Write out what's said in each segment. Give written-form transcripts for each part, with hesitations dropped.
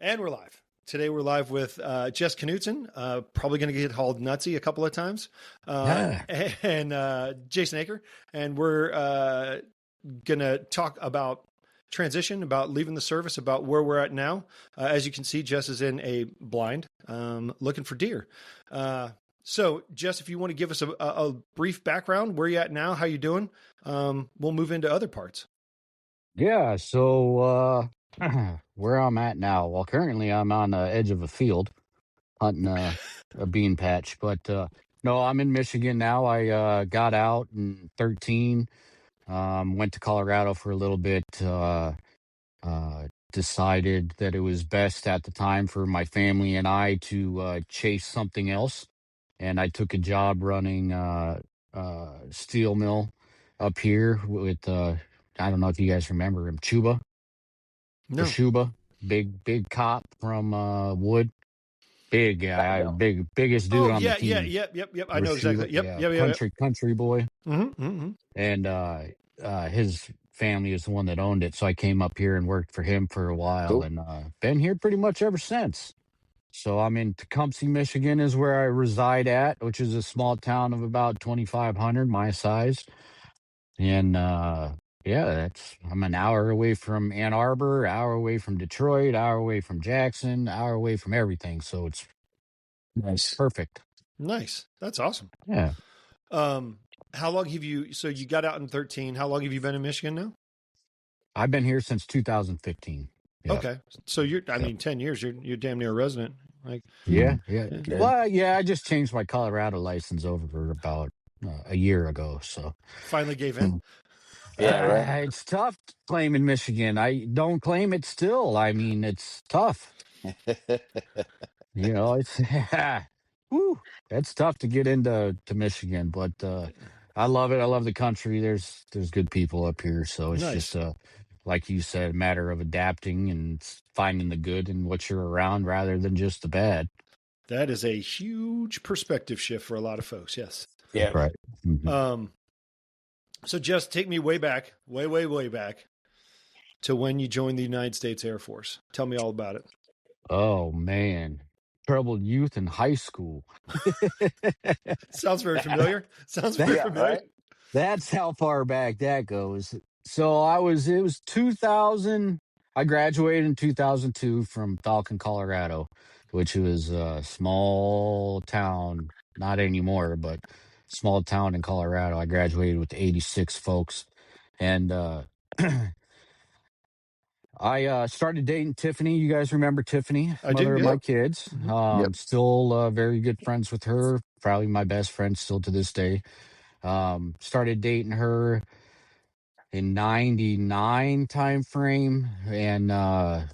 And we're live. Today we're live with Jess Knutson, probably going to get called Nutsy a couple of times, and Jason Acre. And we're going to talk about transition, about leaving the service, about where we're at now. As you can see, Jess is in a blind looking for deer. So, Jess, if you want to give us a brief background, where you at now, how you doing, we'll move into other parts. Yeah, so where I'm at now, well, currently I'm on the edge of a field hunting a bean patch, but no, I'm in Michigan now. I got out in 13, went to Colorado for a little bit, decided that it was best at the time for my family and I to chase something else, and I took a job running steel mill up here with I don't know if you guys remember him, Chuba. No. Shuba, big cop from Wood, big guy, biggest dude on the team. Yep. I know exactly. Yep. Country boy, Mm-hmm. and his family is the one that owned it. So I came up here and worked for him for a while, and been here pretty much ever since. So I'm in Tecumseh, Michigan, is where I reside at, which is a small town of about 2,500, my size, and yeah, I'm an hour away from Ann Arbor, hour away from Detroit, hour away from Jackson, hour away from everything. So it's nice, perfect. Nice. That's awesome. Yeah. How long have you? So you got out in 13. How long have you been in Michigan now? I've been here since 2015. Yep. Okay, so you're. I mean, 10 years. You're damn near a resident. Like. Yeah. Well, yeah. I just changed my Colorado license over about a year ago. So finally gave in. Yeah, right. It's tough claiming Michigan. I don't claim it still. I mean, it's tough. It's it's tough to get into Michigan, but I love it. I love the country. There's good people up here, so it's nice. just like you said, a matter of adapting and finding the good in what you're around rather than just the bad. That is a huge perspective shift for a lot of folks. Yes. Yeah. Right. Mm-hmm. So just take me way back, way back to when you joined the United States Air Force. Tell me all about it. Oh, man. Troubled youth in high school. Sounds very familiar. Familiar. Right? That's how far back that goes. So it was 2000. I graduated in 2002 from Falcon, Colorado, which was a small town, not anymore, but small town in Colorado. I graduated with 86 folks. And I started dating Tiffany. You guys remember Tiffany, mother of my kids. Mm-hmm. Still very good friends with her. Probably my best friend still to this day. Started dating her in 99 time frame, and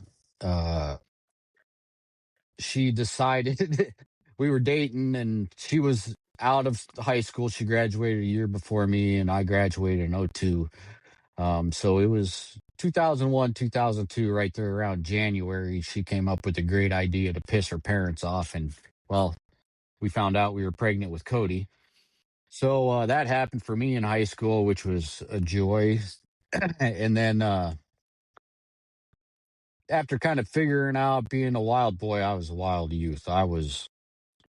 she decided we were dating, and she was out of high school. She graduated a year before me, and I graduated in 2002. So it was 2001, 2002, right there around January. She came up with a great idea to piss her parents off, and well, we found out we were pregnant with Cody. So that happened for me in high school, which was a joy. And then after kind of figuring out being a wild boy, I was a wild youth. I was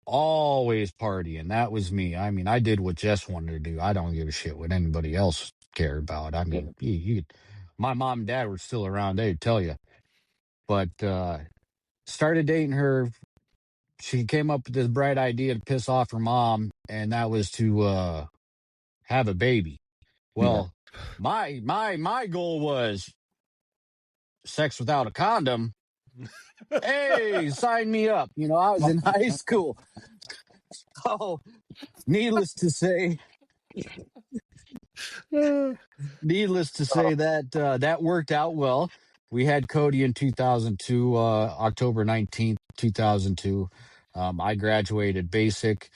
always partying. That was me. I mean, I did what Jess wanted to do. I don't give a shit what anybody else cared about. I mean, my mom and dad were still around, they'd tell you. But started dating her. She came up with this bright idea to piss off her mom, and that was to have a baby. Well, my goal was sex without a condom. Hey, sign me up. I was in high school. Oh, needless to say that that worked out well. We had Cody in 2002, October 19th, 2002. I graduated basic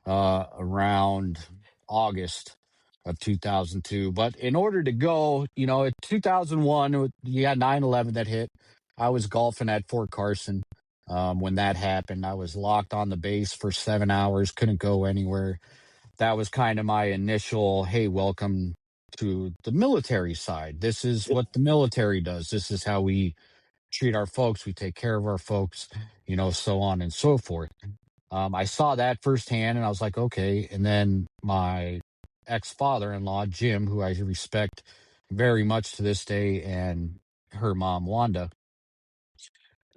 around August of 2002. But in order to go, at 2001, you had 9/11 that hit. I was golfing at Fort Carson when that happened. I was locked on the base for 7 hours, couldn't go anywhere. That was kind of my initial, hey, welcome to the military side. This is what the military does. This is how we treat our folks, we take care of our folks, so on and so forth. I saw that firsthand and I was like, okay. And then my ex father in law, Jim, who I respect very much to this day, and her mom, Wanda,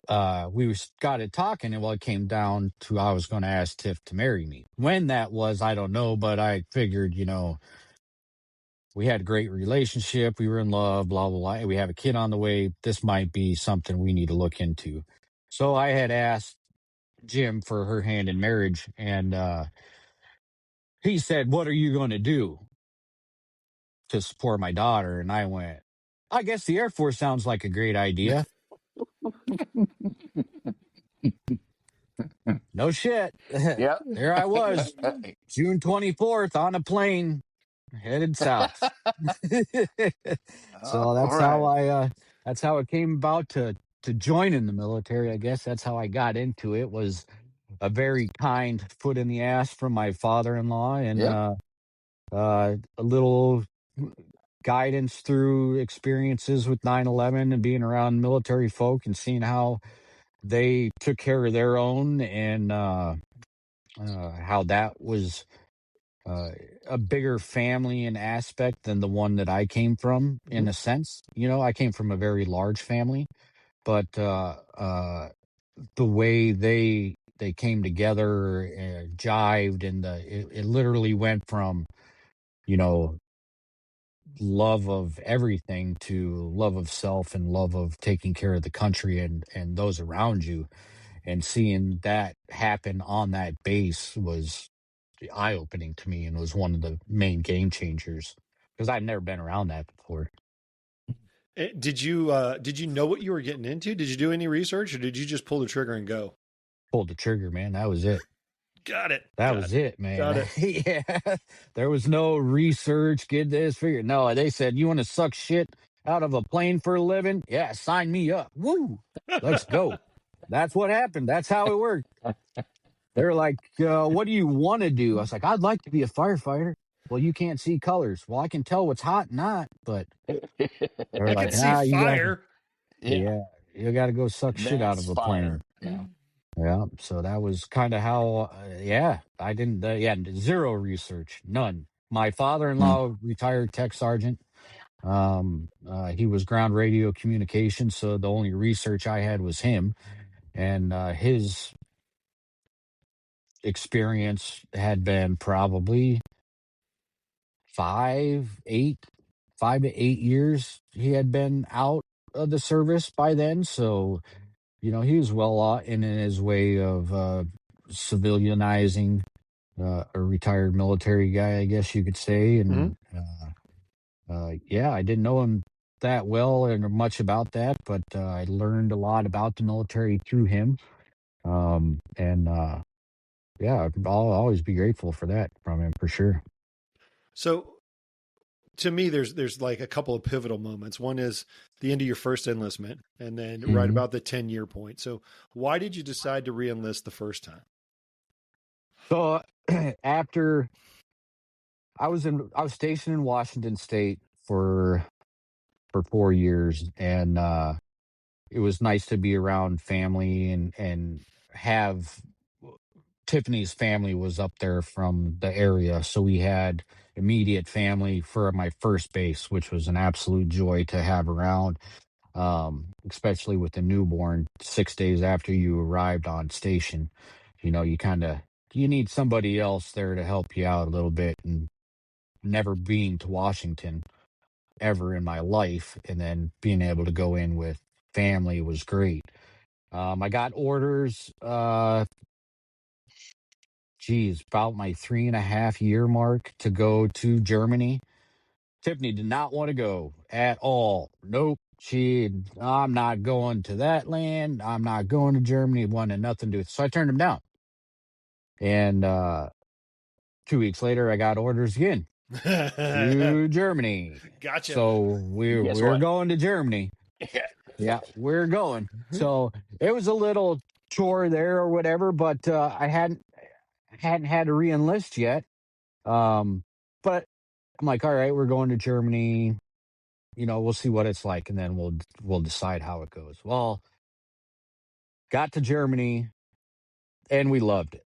got it talking. And it came down to I was going to ask Tiff to marry me. When that was, I don't know, but I figured, we had a great relationship. We were in love, blah, blah, blah. We have a kid on the way. This might be something we need to look into. So I had asked Jim for her hand in marriage, and he said, "What are you going to do to support my daughter?" And I went, "I guess the Air Force sounds like a great idea." No shit. Yep. There I was, June 24th on a plane headed south. So All right. that's how it came about to join in the military. I guess that's how I got into it. Was a very kind foot in the ass from my father-in-law, and Yep. a little guidance through experiences with 9/11 and being around military folk and seeing how they took care of their own, and how that was uh, a bigger family and aspect than the one that I came from, in Mhm. a sense. I came from a very large family, but the way they came together, jived, and it literally went from you know love of everything to love of self and love of taking care of the country and those around you, and seeing that happen on that base was eye-opening to me, and was one of the main game changers because I've never been around that before. Did you know what you were getting into? Did you do any research, or did you just pull the trigger and go? Pulled the trigger, man. That was it. Got it. That Got was it. it, Got man. it. Yeah. There was no research, get this, figure. No, they said, "You want to suck shit out of a plane for a living? Yeah, sign me up. Woo. Let's go." That's what happened. That's how it worked. They're like, "What do you want to do?" I was like, "I'd like to be a firefighter." "Well, you can't see colors." "Well, I can tell what's hot and not." But they're I can like, see "Nah, fire. Yeah. yeah, you got to go suck shit out That's of a plane." fire. Yeah. Yeah, so that was kind of how, yeah, I didn't, zero research, none. My Mm. father-in-law, retired tech sergeant, he was ground radio communications, so the only research I had was him, and his experience had been probably 5 to 8 years he had been out of the service by then, so he was well in his way of civilianizing a retired military guy, I guess you could say. Hmm. And yeah, I didn't know him that well and much about that, but I learned a lot about the military through him. And yeah, I'll always be grateful for that from him for sure. So to me, there's like a couple of pivotal moments. One is the end of your first enlistment, and then right Hmm. about the 10-year point. So why did you decide to reenlist the first time? So after I was stationed in Washington State for 4 years, and it was nice to be around family and have Tiffany's family was up there from the area, so we had immediate family for my first base, which was an absolute joy to have around, especially with the newborn 6 days after you arrived on station. You kind of you need somebody else there to help you out a little bit, and never being to Washington ever in my life, and then being able to go in with family was great. I got orders, about my 3.5 year mark to go to Germany. Tiffany did not want to go at all. Nope. I'm not going to that land. I'm not going to Germany. Wanted nothing to do with it. So I turned him down. And 2 weeks later, I got orders again to Germany. Gotcha. So Guess we're what? going to Germany. Yeah. Yeah, we're going. So it was a little chore there or whatever, but I hadn't had to re-enlist yet. But I'm like, all right, we're going to Germany. we'll see what it's like, and then we'll decide how it goes. Well, got to Germany, and we loved it.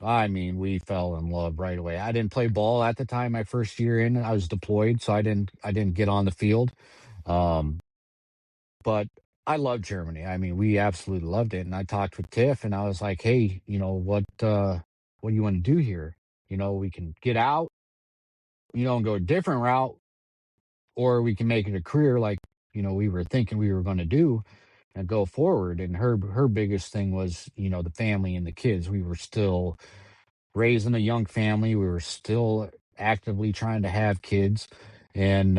I mean, we fell in love right away. I didn't play ball at the time. My first year in, I was deployed, so I didn't get on the field. Um, but I loved Germany. I mean, we absolutely loved it. And I talked with Tiff, and I was like, "Hey, what do you want to do here? We can get out, and go a different route, or we can make it a career like we were thinking we were going to do, and go forward." And her biggest thing was the family and the kids. We were still raising a young family. We were still actively trying to have kids, and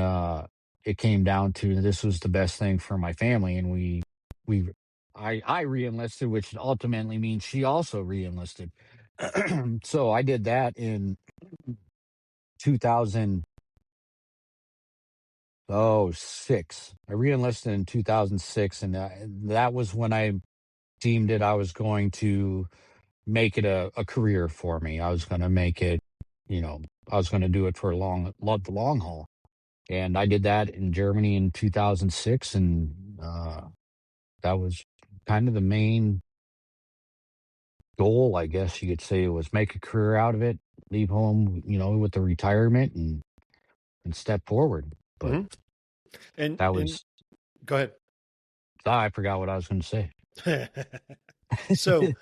it came down to this was the best thing for my family, and we I re-enlisted, which ultimately means she also re-enlisted. So I did that in 2006. I re-enlisted in 2006, and that was when I deemed it I was going to make it a career for me. I was going to make it, you know, I was going to do it for the long haul. And I did that in Germany in 2006. And that was kind of the main goal, I guess you could say, was make a career out of it, leave home, with the retirement and step forward. But Mm-hmm. And that and was, go ahead. I forgot what I was going to say. So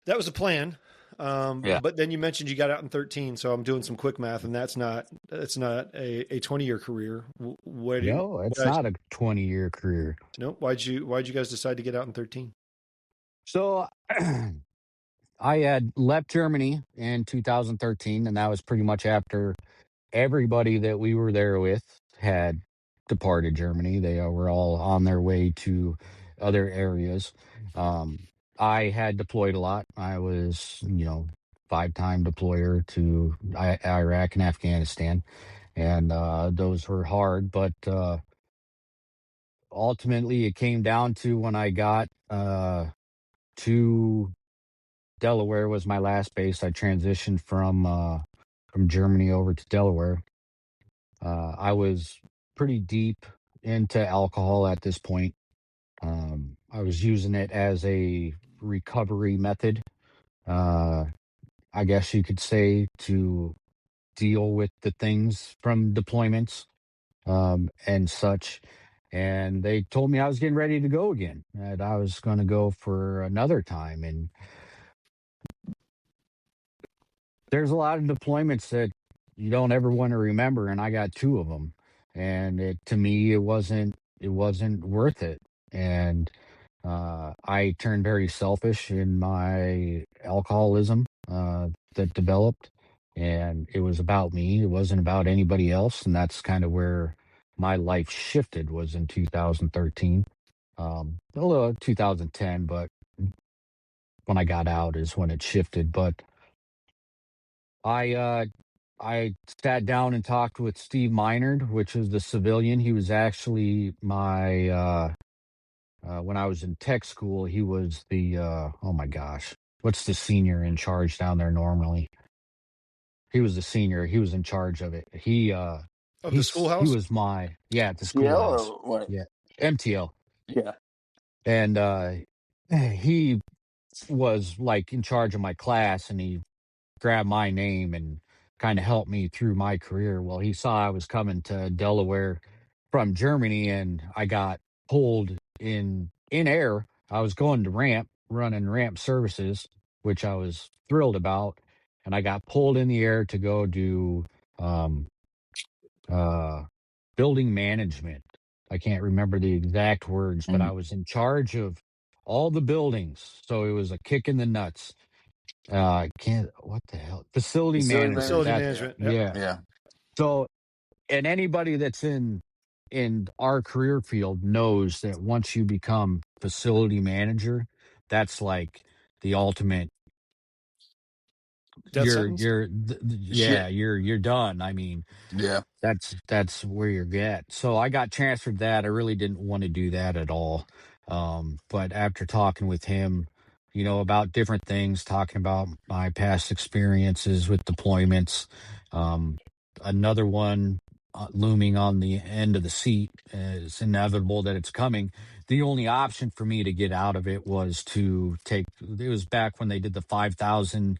that was a plan. Yeah. But then you mentioned you got out in 13. So I'm doing some quick math, and that's not a 20-year career. What do you No, it's guys? not a 20-year career. No, why'd you guys decide to get out in 13? So I had left Germany in 2013, and that was pretty much after everybody that we were there with had departed Germany. They were all on their way to other areas. Um, I had deployed a lot. I was, 5-time deployer to Iraq and Afghanistan, and those were hard. But ultimately, it came down to when I got to Delaware was my last base. I transitioned from Germany over to Delaware. I was pretty deep into alcohol at this point. I was using it as a recovery method, uh, I guess you could say, to deal with the things from deployments and such. And they told me I was getting ready to go again, that I was going to go for another time. And there's a lot of deployments that you don't ever want to remember, and I got 2 of them, and to me it wasn't worth it. And I turned very selfish in my alcoholism that developed, and it was about me. It wasn't about anybody else, and that's kind of where my life shifted, was in 2013, a little 2010, but when I got out is when it shifted. But I I sat down and talked with Steve Minard, which is the civilian. He was actually my when I was in tech school. He was the oh my gosh, what's the senior in charge down there normally? He was the senior. He was in charge of it. Of the He schoolhouse? was my, yeah, at the TL schoolhouse. or what? Yeah, MTL. Yeah. And he was like in charge of my class, and he grabbed my name and kind of helped me through my career. Well, he saw I was coming to Delaware from Germany, and I got pulled in air. I was going to ramp, running ramp services, which I was thrilled about, and I got pulled in the air to go do um, uh, building management. I can't remember the exact words, but I Mm. was in charge of all the buildings. So it was a kick in the nuts. I can't, what the hell? Facility Facility manager. Facility management. That's, Yeah. management. Yep. yeah. Yeah. So, and anybody that's in our career field knows that once you become facility manager, that's like the ultimate. Death sentence. Yeah, Shit. you're done. I mean, Yeah. that's where you're at. So I got transferred that. I really didn't want to do that at all. But after talking with him, about different things, talking about my past experiences with deployments, um, another one looming on the end of the seat. It's inevitable that it's coming. The only option for me to get out of it was to take. It was back when they did the 5,000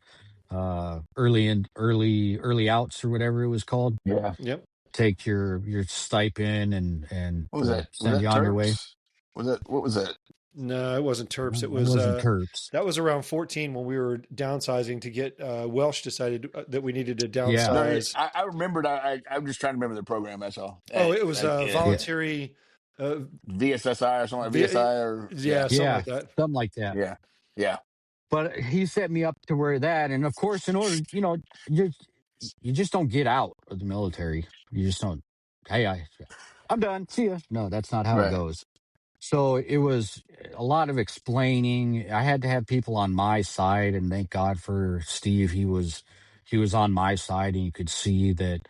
early outs or whatever it was called. Yeah. Yep. Take your stipend and What was that? Was send that you on your way. Terps? What was that? No, it wasn't Terps. It It was wasn't Terps. that was around 14 when we were downsizing to get Welsh decided that we needed to Yeah. No, downsize. I remembered. I'm just trying to remember the program. That's all. Oh, it was Yeah. voluntary. VSSI or something. V- VSI or yeah, yeah, something Yeah, like that. something like that. yeah, yeah. But he set me up to where that, and of course, in order, you you just don't get out of the military. You just don't. Hey, I'm done. See ya. No, that's not how it Right. goes. So it was a lot of explaining. I had to have people on my side, and thank God for Steve. He was on my side, and you could see that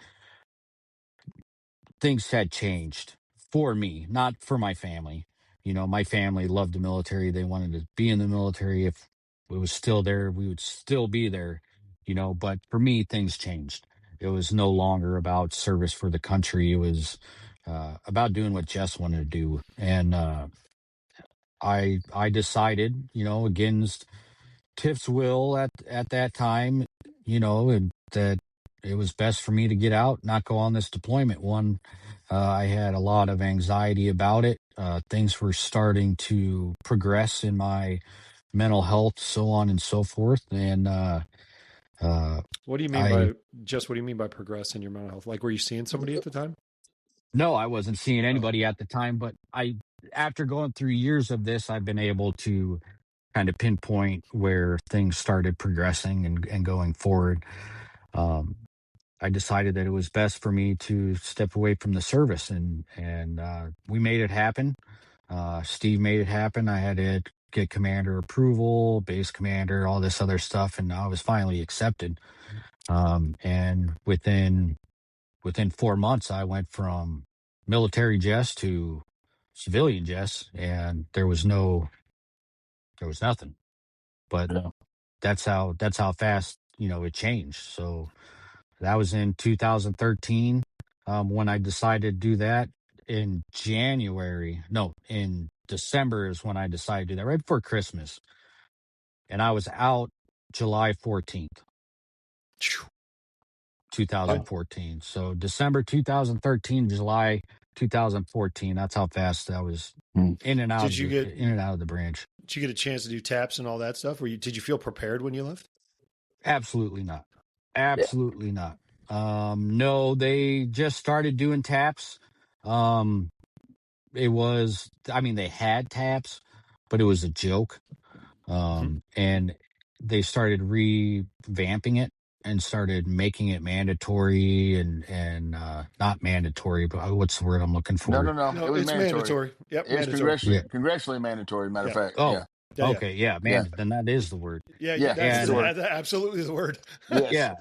things had changed for me, not for my family. My family loved the military. They wanted to be in the military. If it was still there, we would still be there, but for me, things changed. It was no longer about service for the country. It was about doing what Jess wanted to do. And I decided, against Tiff's will at that time, and that it was best for me to get out, not go on this deployment. One, I had a lot of anxiety about it. Things were starting to progress in my mental health, so on and so forth. And uh, What do you mean I by just? What do you mean by progress in your mental health? Like, were you seeing somebody at the time? no, I wasn't seeing Oh, anybody at the time, but after going through years of this, I've been able to kind of pinpoint where things started progressing and going forward. Um, I decided that it was best for me to step away from the service, and we made it happen. Steve made it happen. I had to get commander approval, base commander, all this other stuff, and I was finally accepted. And within 4 months, I went from military Jess to civilian Jess, and there was nothing. But Yeah. that's how fast it changed. So that was in 2013 when I decided to do that. In December is when I decided to do that, right before Christmas. And I was out July 14th, Yeah. 2014. So December 2013, July 2014. That's how fast I was Hmm. in and out did of you the get in and out of the branch. did you get a chance to do taps and all that stuff? Did you feel prepared when you left? Absolutely not. Yeah. Absolutely not. No, they just started doing taps. Um, they had taps, but it was a joke. Mm-hmm. And they started revamping it and started making it mandatory and not mandatory, but what's the word I'm looking No, for? no, no. No, It was it's mandatory. mandatory. Yep, It's mandatory. Yeah. congressionally mandatory. Matter of Yeah, fact. Oh, Yeah. yeah. okay. Yeah, Yeah. then that is the word. Yeah, Yeah. that's That's the And word. absolutely the word. Yes. yeah,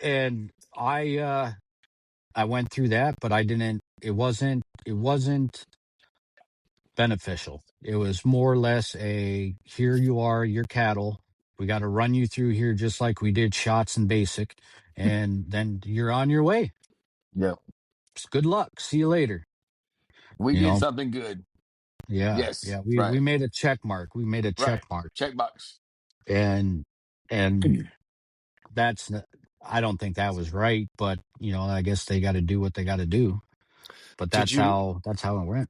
and I went through that, but it wasn't beneficial. It was more or less here you are, you're cattle. We got to run you through here just like we did shots and basic, and then you're on your way. Yeah. Good luck. See you later. We You did know, something good. yeah, Yes. yeah. We Right. made a check mark. We made a check Right. mark, Checkbox. and and that's I don't think that was right, but I guess they got to do what they got to do. But Did that's how it went.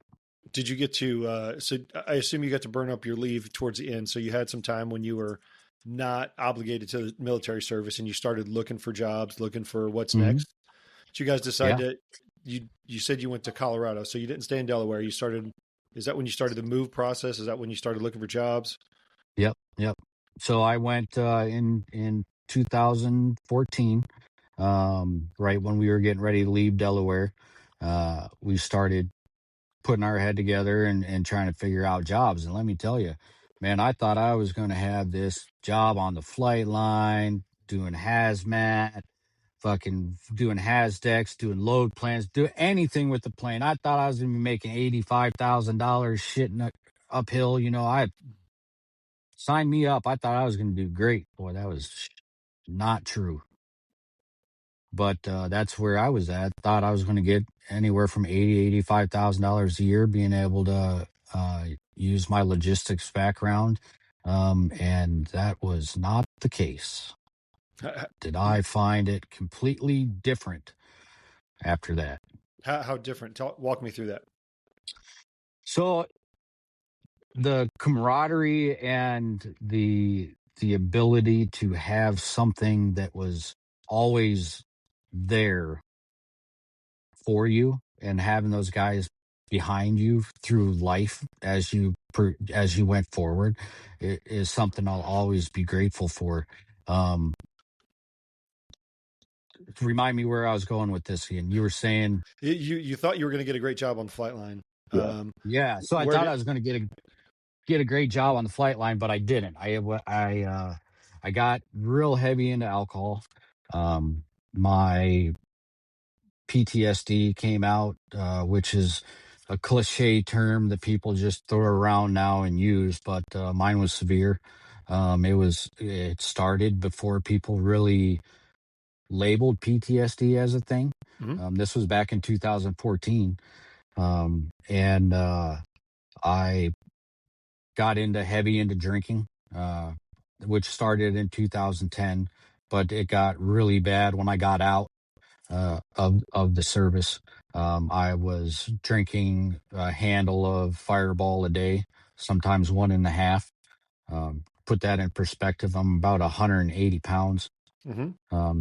you get to? So I assume you got to burn up your leave towards the end. So you had some time when you were not obligated to the military service, and you started looking for jobs, looking for what's Hmm. next. Did you guys decide Yeah. to? You said you went to Colorado, so you didn't stay in Delaware. You started. Is that when you started the move process? Is that when you started looking for jobs? Yep. Yep. So I went in 2014, right when we were getting ready to leave Delaware. We started putting our head together and trying to figure out jobs. And let me tell you, man, I thought I was going to have this job on the flight line, doing hazmat, fucking doing decks, doing load plans, do anything with the plane. I thought I was going to be making $85,000 shitting uphill. I signed me up. I thought I was going to do great. Boy, that was not true. but that's where I was at. Thought I was going to get anywhere from $85,000 a year, being able to use my logistics background, and that was not the case. Did I find it completely different after that? How different? Walk me through that. So the camaraderie and the ability to have something that was always there for you, and having those guys behind you through life as you went forward, is something I'll always be grateful for. Um, Remind me where I was going with this again. You were saying, You thought you were going to get a great job on the flight line. Yeah. yeah. So I Where thought I did was going to get a great job on the flight line, but I didn't. I got real heavy into alcohol. My PTSD came out, which is a cliche term that people just throw around now and use, but mine was severe. It started before people really labeled PTSD as a thing. Mhm. This was back in 2014, and I got heavy into drinking, uh, which started in 2010, but it got really bad when I got out of the service. I was drinking a handle of Fireball a day, sometimes one and a half. Put that in perspective, I'm about 180 pounds. Mhm.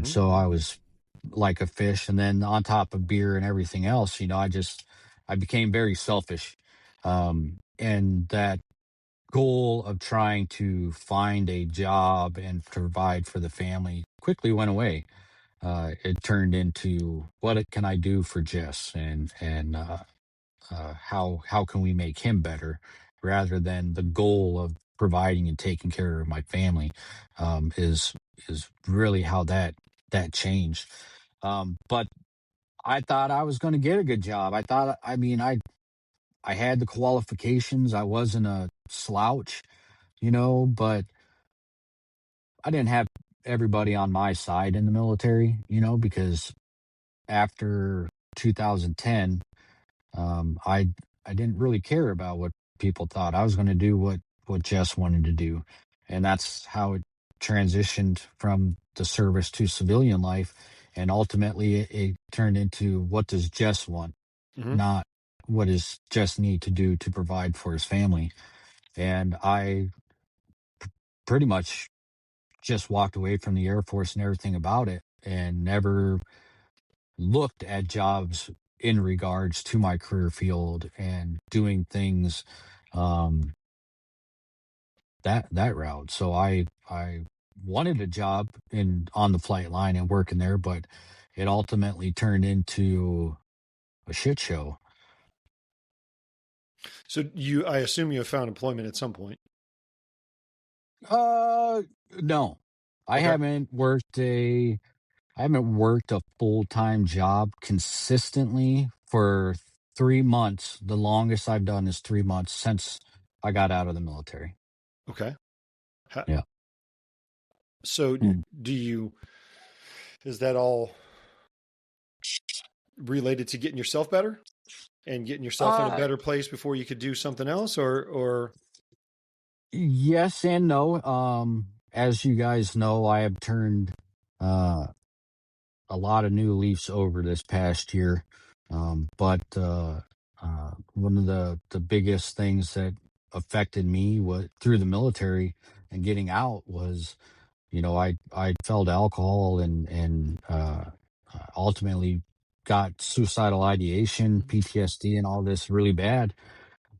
So I Mhm. was like a fish. And then on top of beer and everything else, I became very selfish. And that goal of trying to find a job and provide for the family quickly went away. It turned into, what can I do for Jess, and how can we make him better, rather than the goal of providing and taking care of my family. Is really how that changed. But I thought I was going to get a good job. I had the qualifications. I wasn't a slouch, but I didn't have everybody on my side in the military, because after 2010, I didn't really care about what people thought. I was going to do what Jess wanted to do, and that's how it transitioned from the service to civilian life, and ultimately it turned into, what does Jess want, Mhm. not what does Jess need to do to provide for his family. And I pretty much just walked away from the Air Force and everything about it, and never looked at jobs in regards to my career field and doing things um that route. So I wanted a job in on the flight line and working there, but it ultimately turned into a shit show. So I assume you have found employment at some point. uh no, I Okay. haven't worked a I haven't worked a full-time job consistently for 3 months. The longest I've done is 3 months since I got out of the military. Okay. Yeah. So Mm. do you, is that all related to getting yourself better and getting yourself in a Uh, better place before you could do something else, or yes and no. As you guys know, I have turned uh, a lot of new leaves over this past year. But one of the biggest things that affected me was through the military and getting out was, I fell to alcohol, and ultimately got suicidal ideation, PTSD, and all this really bad,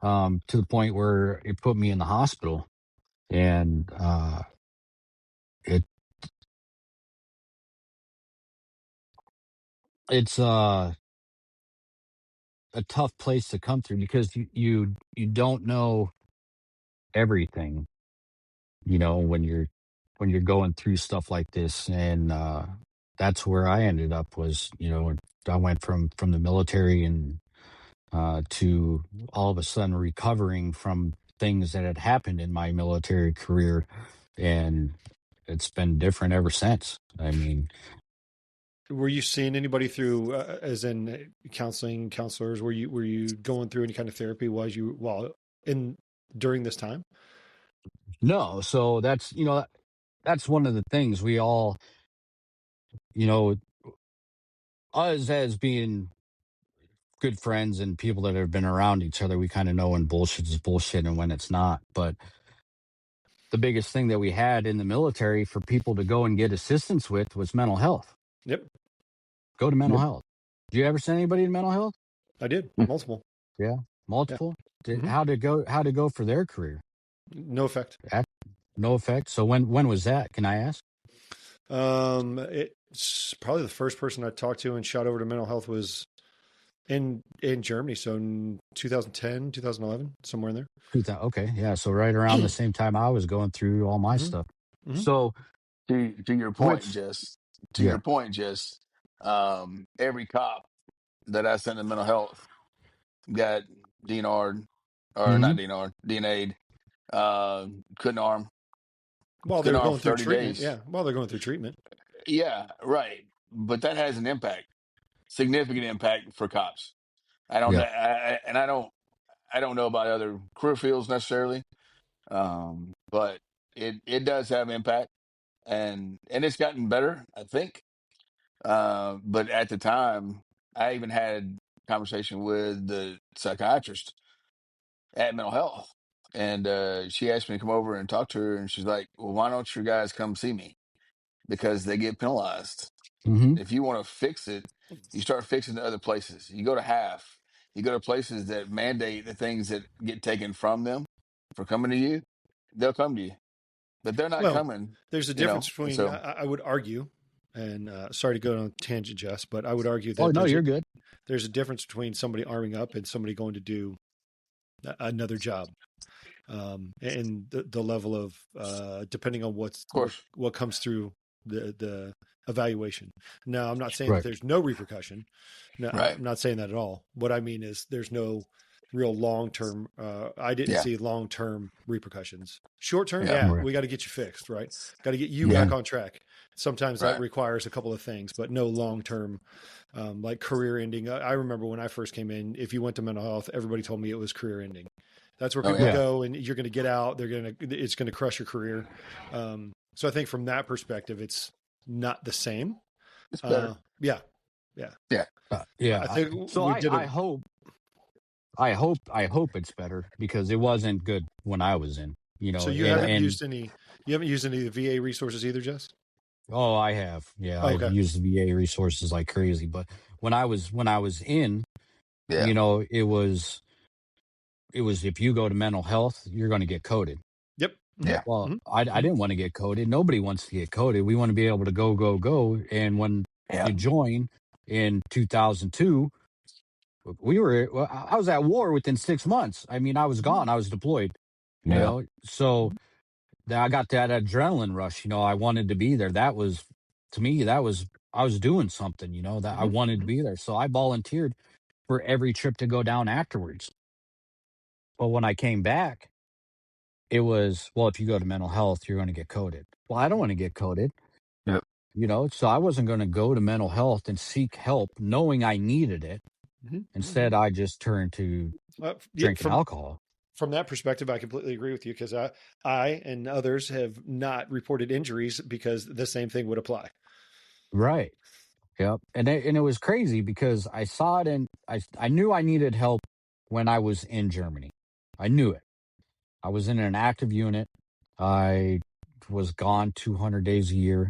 to the point where it put me in the hospital. And it it's a tough place to come through, because you don't know everything, when you're going through stuff like this. And that's where I ended up, was, I went from the military, and to all of a sudden recovering from things that had happened in my military career. And it's been different ever since. I mean, Were you seeing anybody through, as in counseling, counselors? Were you going through any kind of therapy during this time? No, so that's one of the things we all, you know, us as being good friends and people that have been around each other, we kind of know when bullshit is bullshit and when it's not. But the biggest thing that we had in the military for people to go and get assistance with was mental health. Yep, Go to mental Yep. health. Do you ever send anybody to mental health? I did multiple. Yeah, Yeah, multiple. Mhm. How to go for their career? No effect. No effect. So when was that? Can I ask? It's probably the first person I talked to and shot over to mental health was in Germany. So in 2010, 2011, somewhere in there. Okay, yeah. So right around the same time I was going through all my Mhm. stuff. Mhm. So To your point, which Jess. To yeah. your point, Jess. Every cop that I sent to mental health got DNR'd, or Hmm. not DNR'd, DNA'd. Couldn't arm. While Couldn't they're arm going for through 30 treatment, days. yeah. While they're going through treatment. Yeah, right. But that has an impact, significant impact for cops. I don't, Yeah. and I don't know about other career fields necessarily, but it does have impact, and it's gotten better, I think. But at the time, I even had conversation with the psychiatrist at mental health, and she asked me to come over and talk to her, and she's like, "Well, why don't you guys come see me? Because they get penalized. Hmm. If you want to fix it, you start fixing the other places. You go to half. You go to places that mandate the things that get taken from them for coming to you. They'll come to you, but they're not Well, coming. there's a You difference know, between, so I would argue, and sorry to go on a tangent, Jess, but I would argue Oh that no, you're good. there's a difference between somebody arming up and somebody going to do another job. And the level of depending on of course, what comes through the evaluation. Now, I'm not saying that Right. there's no repercussion. No, right? I'm not saying that at all. What I mean is there's no real long term. I didn't Yeah, see long term repercussions. Short term, yeah, yeah, Right. we got to get you fixed, right? Got to get you yeah, back on track. Sometimes that right. requires a couple of things, but no long term, like career ending. I remember when I first came in, if you went to mental health, everybody told me it was career ending. That's where Oh people yeah, Yeah. go, and you're going to get out. It's going to crush your career. So I think from that perspective, it's not the same. it's better. Yeah, yeah. Yeah, Yeah. I think So we did a. I hope it's better because it wasn't good when I was in. So yeah. you haven't used any of the VA resources either, Jess? Oh, I have. Yeah, Oh, I've okay. used the VA resources like crazy. But when I was in, Yeah. it was if you go to mental health, you're going to get coded. Yep. Yeah. Well, Hmm. I didn't want to get coded. Nobody wants to get coded. We want to be able to go. And when Yeah. you join in 2002, I was at war within 6 months. I mean, I was gone. I was deployed. Yeah. So I got that adrenaline rush. I wanted to be there. That was to me. That was I was doing something. That I Hmm. wanted to be there. So I volunteered for every trip to go down afterwards. But when I came back, it was, well, if you go to mental health, you're going to get coded. Well, I don't want to get coded. Yep. So I wasn't going to go to mental health and seek help knowing I needed it. Hmm. Instead, I just turned to Yeah, drinking alcohol. from that perspective, I completely agree with you because I and others have not reported injuries because the same thing would apply. Right. Yep. And it was crazy because I saw it and I knew I needed help when I was in Germany. I knew it. I was in an active unit. I was gone 200 days a year.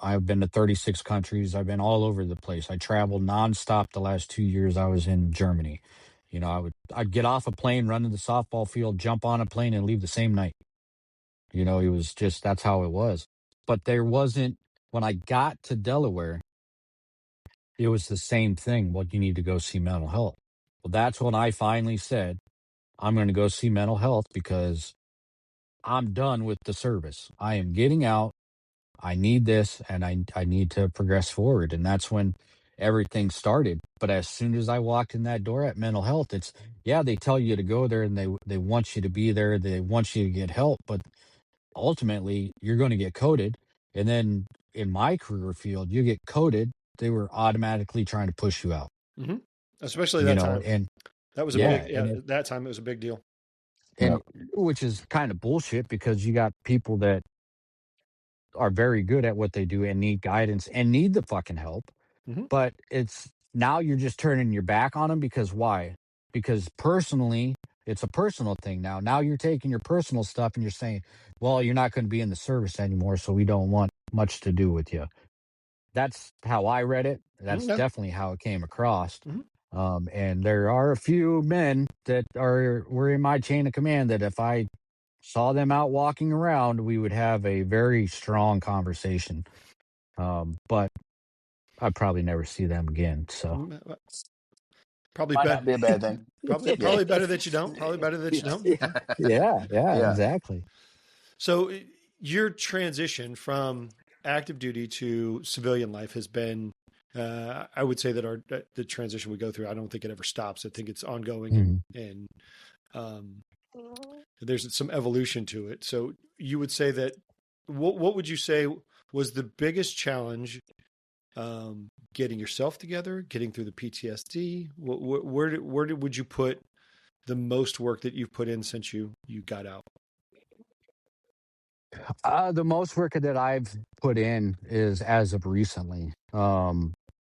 I've been to 36 countries. I've been all over the place. I traveled nonstop the last 2 years I was in Germany. I'd get off a plane, run to the softball field, jump on a plane, and leave the same night. It was just that's how it was. But there wasn't when I got to Delaware, it was the same thing. Well, you need to go see mental health. Well, that's when I finally said, I'm going to go see mental health because I'm done with the service. I am getting out. I need this and I need to progress forward. And that's when everything started. But as soon as I walked in that door at mental health, they tell you to go there and they want you to be there. They want you to get help. But ultimately, you're going to get coded. And then in my career field, you get coded, they were automatically trying to push you out. Mm-hmm. Especially You that know, time. and That was a yeah, big, and it, that time it was a big deal. and which is kind of bullshit because you got people that are very good at what they do and need guidance and need the fucking help. Mm-hmm. But it's now you're just turning your back on them because why? Because personally, it's a personal thing now. Now you're taking your personal stuff and you're saying, well, you're not going to be in the service anymore, so we don't want much to do with you. That's how I read it. That's Yeah. definitely how it came across. Mm-hmm. And there are a few men that were in my chain of command that if I saw them out walking around, we would have a very strong conversation. But I'd probably never see them again. So Probably Might better. not be a bad thing. Yeah. Probably better that you don't. Probably better that you don't. yeah, Yeah. exactly. So your transition from active duty to civilian life has been, I would say that the transition we go through, I don't think it ever stops. I think it's ongoing and um, there's some evolution to it. So you would say that, what would you say was the biggest challenge, getting yourself together, getting through the PTSD? Would you put the most work that you've put in since you got out? The most work that I've put in is as of recently.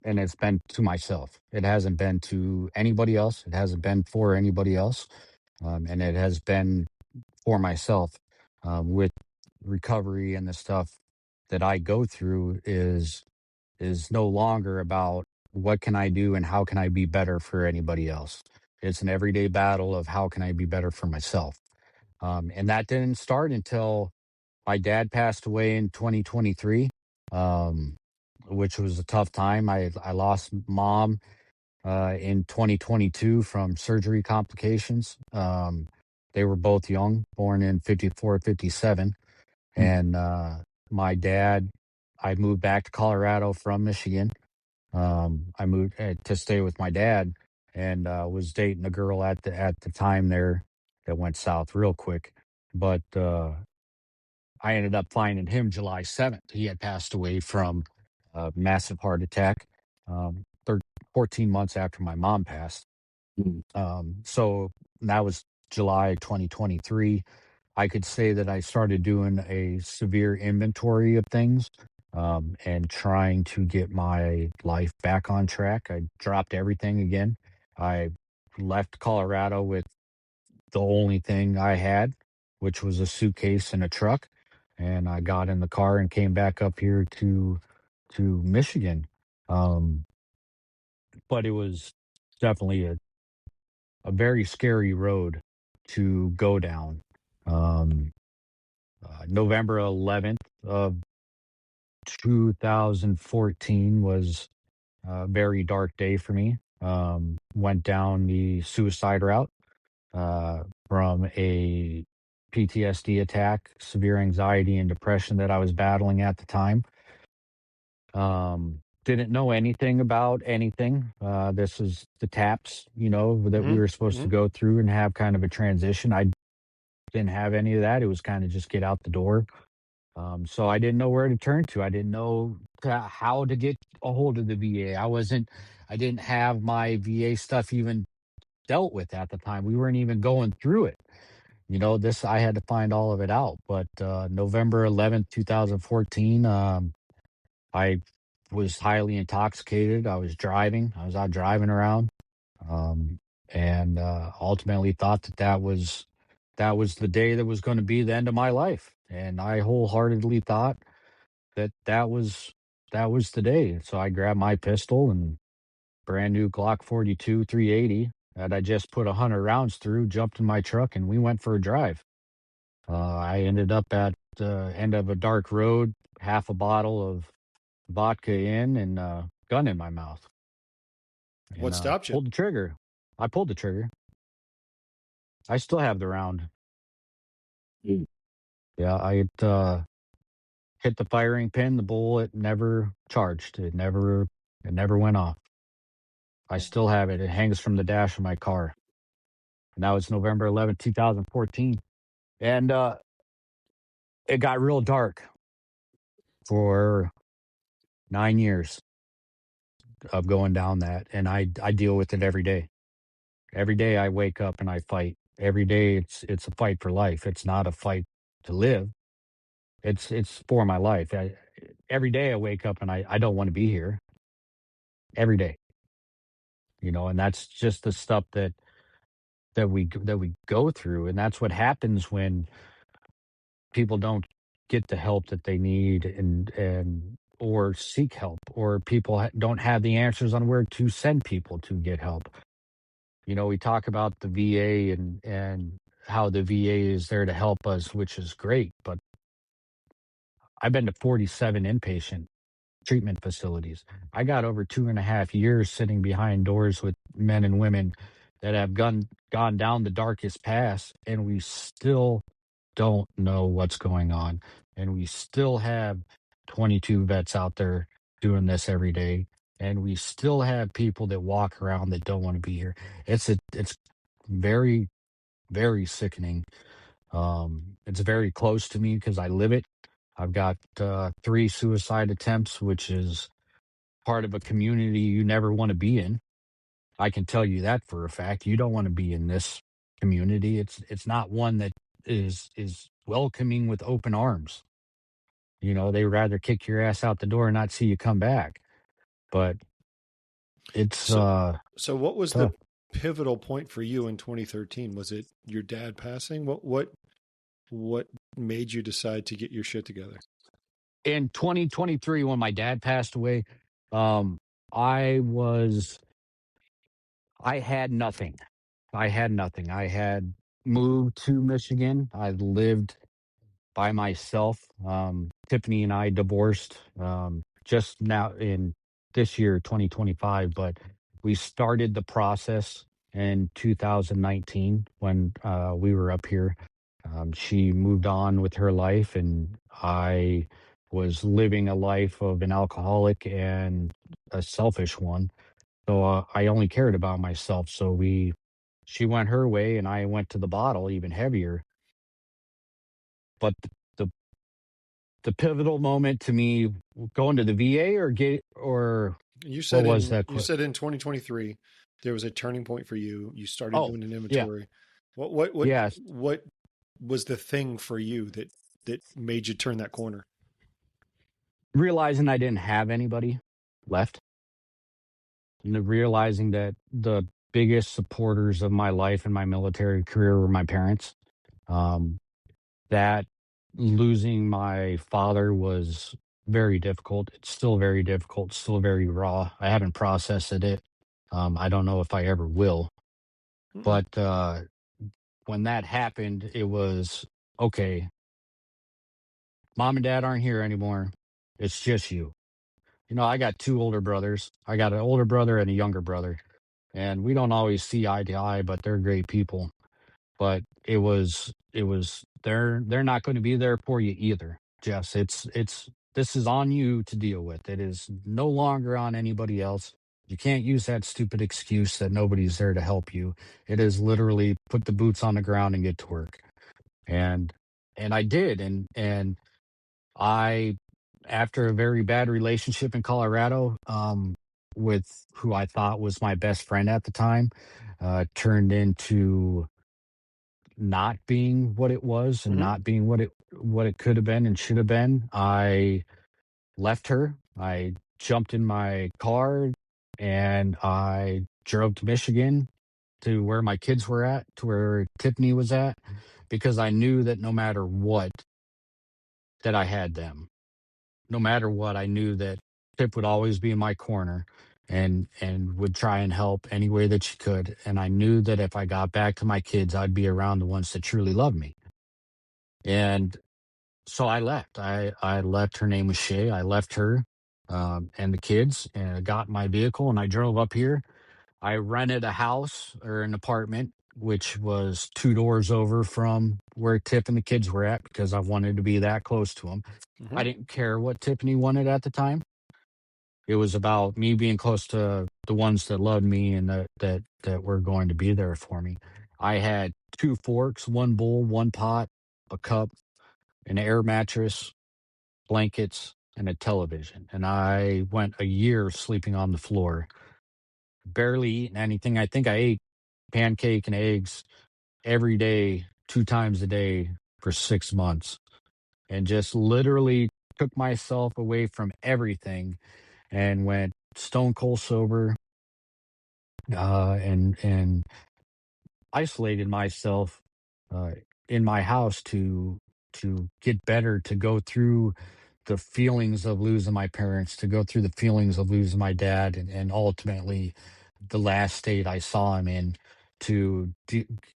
And it's been to myself. It hasn't been to anybody else. It hasn't been for anybody else. And it has been for myself. With recovery and the stuff that I go through is no longer about what can I do and how can I be better for anybody else. It's an everyday battle of how can I be better for myself. And that didn't start until my dad passed away in 2023, um, which was a tough time. I lost mom in 2022 from surgery complications. They were both young, born in 54, 57. And my dad, I moved back to Colorado from Michigan. I moved to stay with my dad and was dating a girl at the time there that went south real quick. But I ended up finding him July 7th. He had passed away from a massive heart attack 14 months after my mom passed. So that was July 2023. I could say that I started doing a severe inventory of things and trying to get my life back on track. I dropped everything again. I left Colorado with the only thing I had, which was a suitcase and a truck. And I got in the car and came back up here to Michigan. Um, but it was definitely a very scary road to go down. Um, November 11th of 2014 was a very dark day for me. Went down the suicide route from a PTSD attack, severe anxiety and depression that I was battling at the time. Didn't know anything about anything. This is the TAPS, that we were supposed to go through and have kind of a transition. I didn't have any of that. It was kind of just get out the door. So I didn't know where to turn to. I didn't know how to get a hold of the VA. I didn't have my VA stuff even dealt with at the time. We weren't even going through it. I had to find all of it out. But November 11th, 2014, I was highly intoxicated. I was driving. I was out driving around, um, and ultimately thought that was the day that was going to be the end of my life. And I wholeheartedly thought that was the day. So I grabbed my pistol and brand new Glock 42 380 that I just put 100 rounds through, jumped in my truck, and we went for a drive. I ended up at the end of a dark road, half a bottle of vodka in and a gun in my mouth. What And stopped you? pulled the trigger. I pulled the trigger. I still have the round. Yeah, I hit the firing pin. The bullet never charged. It never went off. I still have it. It hangs from the dash of my car. And that was November 11th, 2014. And it got real dark for 9 years of going down that, and I deal with it every day. Every day I wake up and I fight. Every day it's a fight for life. It's not a fight to live. It's for my life. Every day I wake up and I don't want to be here. Every day, and that's just the stuff that we go through, and that's what happens when people don't get the help that they need, and or seek help, or people don't have the answers on where to send people to get help. We talk about the VA and how the VA is there to help us, which is great, but I've been to 47 inpatient treatment facilities. I got over 2.5 years sitting behind doors with men and women that have gone down the darkest paths, and we still don't know what's going on. And we still have 22 vets out there doing this every day. And we still have people that walk around that don't want to be here. It's very, very sickening. It's very close to me because I live it. I've got 3 suicide attempts, which is part of a community you never want to be in. I can tell you that for a fact. You don't want to be in this community. It's not one that is welcoming with open arms. They rather kick your ass out the door and not see you come back. But it's So what was tough. the pivotal point for you in 2013? Was it your dad passing? What made you decide to get your shit together? In 2023, when my dad passed away, um, I was I had nothing. I had nothing. I had moved to Michigan. I lived by myself. Tiffany and I divorced just now in this year, 2025, but we started the process in 2019 when we were up here. She moved on with her life, and I was living a life of an alcoholic and a selfish one. So I only cared about myself. So she went her way, and I went to the bottle, even heavier. But the the pivotal moment to me, going to the VA or You what said was in that? you said in 2023 there was a turning point for you. You started Oh, doing an yeah, inventory. yes. What was the thing for you that made you turn that corner? Realizing I didn't have anybody left, and realizing that the biggest supporters of my life and my military career were my parents. Um, that losing my father was very difficult. It's still very difficult, still very raw. I haven't processed it. I don't know if I ever will. Mm-mm. But when that happened, it was okay. Mom and dad aren't here anymore. It's just you. I got 2 older brothers. I got an older brother and a younger brother, and we don't always see eye to eye, but they're great people. But it was they're not going to be there for you either, Jess. It's this is on you to deal with. It is no longer on anybody else. You can't use that stupid excuse that nobody's there to help you. It is literally put the boots on the ground and get to work. And I did, and I, after a very bad relationship in Colorado, with who I thought was my best friend at the time, turned into not being what it was and Mm-hmm. not being what it could have been and should have been. I left her. I jumped in my car and I drove to Michigan, to where my kids were at, to where Tiffany was at, because I knew that no matter what, that I had them. No matter what, I knew that Pip would always be in my corner, and would try and help any way that she could. And I knew that if I got back to my kids, I'd be around the ones that truly loved me. And so I left. I left. Her name was Shay. I left her and the kids, and I got in my vehicle and I drove up here. I rented a house or an apartment, which was 2 doors over from where Tip and the kids were at, because I wanted to be that close to them. Mm-hmm. I didn't care what Tiffany wanted at the time. It was about me being close to the ones that loved me and that were going to be there for me. I had 2 forks, 1 bowl, 1 pot, a cup, an air mattress, blankets. and a television. And I went a year sleeping on the floor, barely eating anything. I think I ate pancake and eggs every day, 2 times a day for 6 months, and just literally took myself away from everything and went stone cold sober, and isolated myself uh, in my house to get better, to go through the feelings of losing my parents, to go through the feelings of losing my dad, and ultimately the last state I saw him in,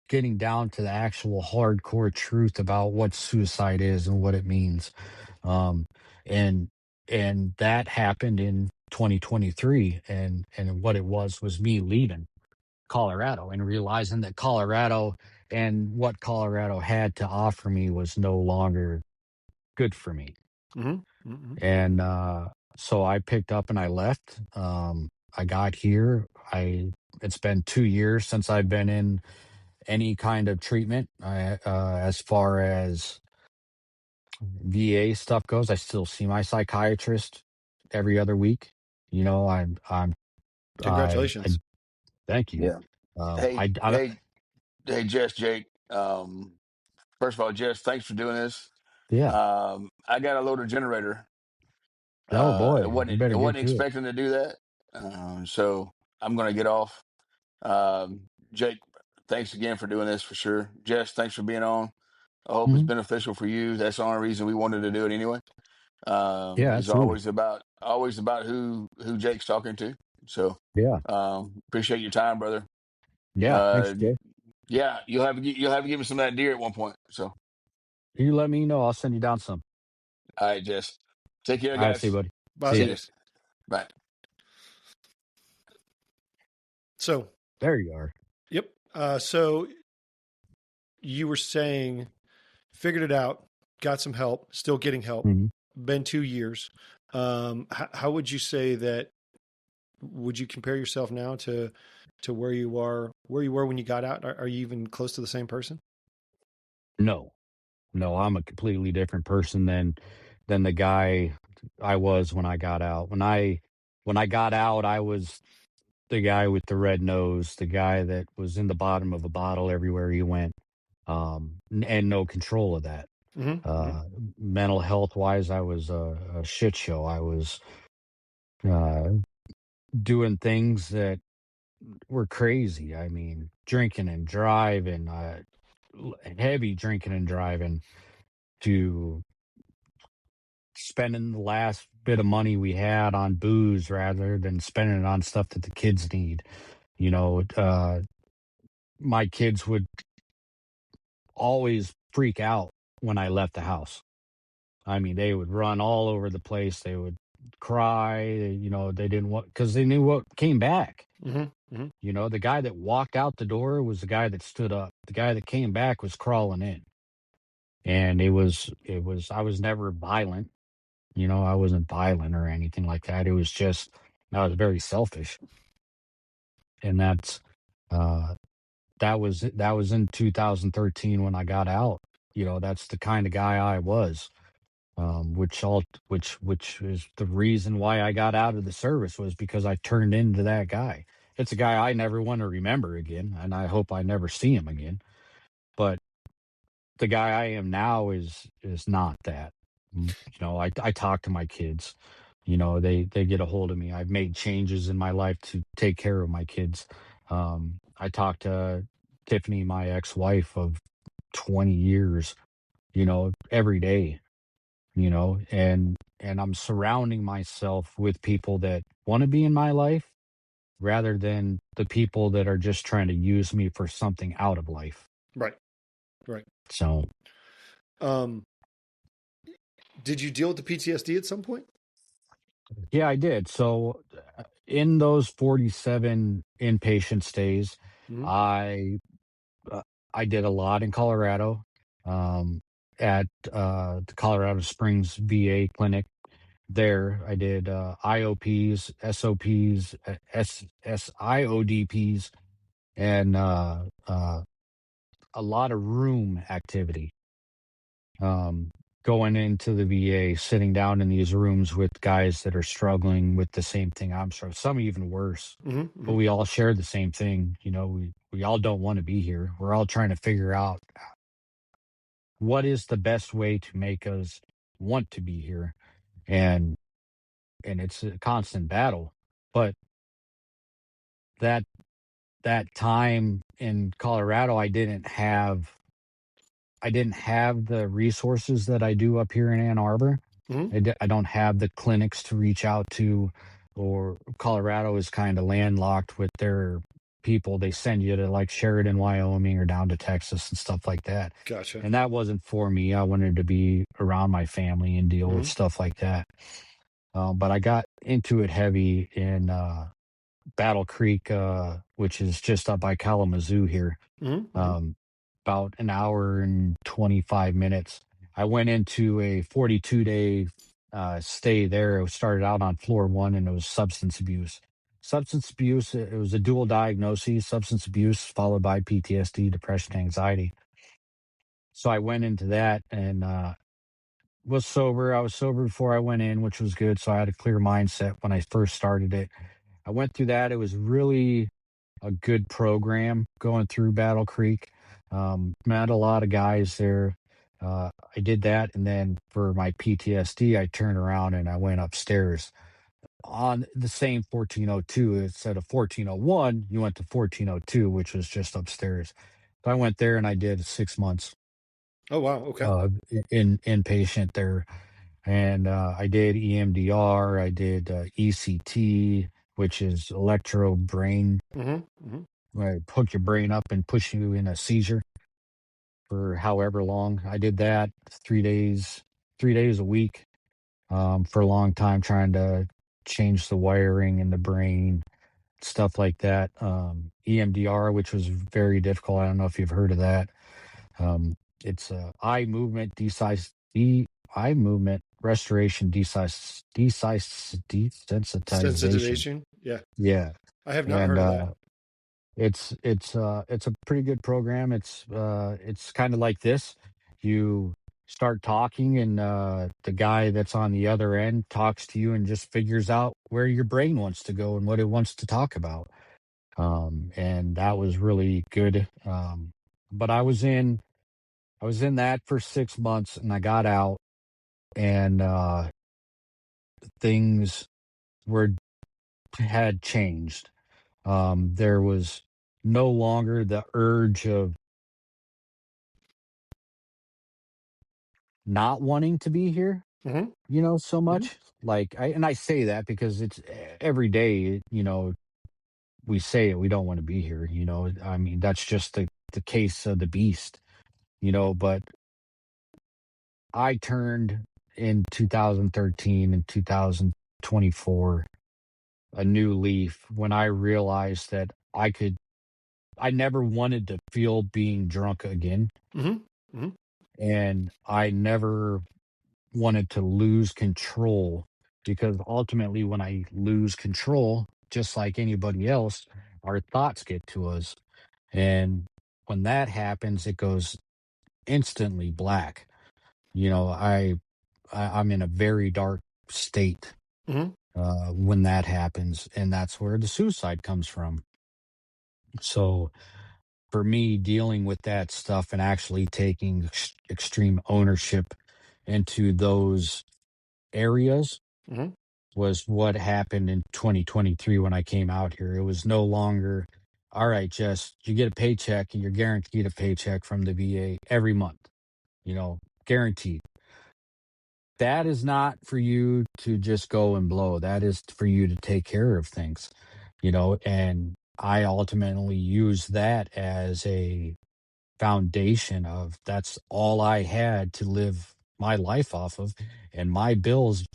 getting down to the actual hardcore truth about what suicide is and what it means. Um, and and that happened in 2023, and what it was me leaving Colorado and realizing that Colorado and what Colorado had to offer me was no longer good for me. Mm-hmm. Mm-hmm. And so I picked up and I left. I got here. It's been 2 years since I've been in any kind of treatment. As far as VA stuff goes, I still see my psychiatrist every other week. You know, I Congratulations. thank you. Yeah. Hey, I hey, hey, Jess, Jake. First of all, Jess, thanks for doing this. yeah. I got a loader generator. Oh It boy, you wasn't better I get wasn't to it. expecting to do that. So I'm gonna get off. Jake, thanks again for doing this for sure. Jess, thanks for being on. I hope it's Mhm. beneficial for you. That's the only reason we wanted to do it anyway. Yeah, Is absolutely. always about who Jake's talking to. So Yeah, appreciate your time, brother. yeah. Thanks, Uh, Jay. yeah, you'll have to give me some of that deer at one point. So You let me know. I'll send you down some. all right, Jess. Take care, All right, see you, guys. buddy. Bye, See See ya. you. Jess. Bye. So, There you are. yep. So you were saying figured it out, got some help, still getting help. Mhm. Been 2 years. How would you say that? Would you compare yourself now to where you were when you got out? Are you even close to the same person? No, no, I'm a completely different person than the guy I was when I got out. When I got out, I was the guy with the red nose, the guy that was in the bottom of a bottle everywhere he went, and no control of that. Mm-hmm. Uh, Mental health wise, I was a shit show. I was uh, doing things that were crazy. I mean, drinking and driving, heavy drinking and driving, to spending the last bit of money we had on booze rather than spending it on stuff that the kids need. You know, my kids would always freak out when I left the house. I mean, they would run all over the place. They would cry. They didn't want, because they knew what came back. Mm-hmm. Mm-hmm. The guy that walked out the door was the guy that stood up. The guy that came back was crawling in. And I was never violent. I wasn't violent or anything like that. It was just, I was very selfish. And uh, that was in 2013 when I got out. That's the kind of guy I was. Which is the reason why I got out of the service, was because I turned into that guy. It's a guy I never want to remember again, and I hope I never see him again. But the guy I am now is not that. I talk to my kids. They get a hold of me. I've made changes in my life to take care of my kids. I talk to Tiffany, my ex-wife of 20 years, every day, and I'm surrounding myself with people that want to be in my life rather than the people that are just trying to use me for something out of life. Right. Right. So, Um, did you deal with the PTSD at some point? yeah, I did. So, in those 47 inpatient stays, Mm-hmm. I uh, I did a lot in Colorado, um, at the Colorado Springs VA clinic. There, I did IOPs, SOPs, SIODPs, and a lot of room activity. Um, going into the VA, sitting down in these rooms with guys that are struggling with the same thing I'm struggling, some even worse. Mm-hmm, But mm-hmm. we all share the same thing. You know, we all don't want to be here. We're all trying to figure out what is the best way to make us want to be here. And it's a constant battle. But that time in Colorado, I didn't have the resources that I do up here in Ann Arbor. Mm-hmm. I don't have the clinics to reach out to, or Colorado is kind of landlocked with their people. They send you to like Sheridan, Wyoming, or down to Texas and stuff like that. Gotcha. And that wasn't for me. I wanted to be around my family and deal with Mm-hmm. stuff like that. But I got into it heavy in Battle Creek, which is just up by Kalamazoo here. Mm-hmm. Mm-hmm. Um, about an hour and 25 minutes. I went into a 42-day stay there. It started out on floor 1, and it was substance abuse. Substance abuse, it was a dual diagnosis, substance abuse followed by PTSD, depression, anxiety. So I went into that and was sober. I was sober before I went in, which was good. So I had a clear mindset when I first started it. I went through that. It was really a good program going through Battle Creek. Met a lot of guys there. I did that, and then for my PTSD, I turned around and I went upstairs on the same 1402. Instead of 1401, you went to 1402, which was just upstairs. So I went there and I did 6 months Oh, wow. Okay. in inpatient there, and I did EMDR, I did ECT, which is electro brain, Mm-hmm. Mm-hmm. where I hook your brain up and push you in a seizure for however long. I did that 3 days a week, for a long time, trying to change the wiring in the brain, stuff like that. EMDR, which was very difficult. I don't know if you've heard of that. It's eye movement eye movement restoration desensitization. Sensitization. Yeah. Yeah, I have not and heard of that. it's a pretty good program. It's kind of like this. You start talking, and the guy that's on the other end talks to you and just figures out where your brain wants to go and what it wants to talk about. And that was really good. But I was in that for 6 months, and I got out, and things were had changed. There was no longer the urge of not wanting to be here, Mm-hmm. so Mm-hmm. much. Like I say that because it's every day, we say it, we don't want to be here, I mean, that's just the case of the beast, but I turned in 2013 and 2024 a new leaf when I realized that I never wanted to feel being drunk again. Mm-hmm. Mm-hmm. And I never wanted to lose control, because ultimately, when I lose control, just like anybody else, our thoughts get to us. And when that happens, it goes instantly black. I'm in a very dark state Mm-hmm. when that happens, and that's where the suicide comes from. So for me, dealing with that stuff and actually taking extreme ownership into those areas Mm-hmm. was what happened in 2023 when I came out here. It was no longer, all right, Jess, you get a paycheck and you're guaranteed a paycheck from the VA every month, guaranteed. That is not for you to just go and blow. That is for you to take care of things, and I ultimately use that as a foundation of that's all I had to live my life off of. And my bills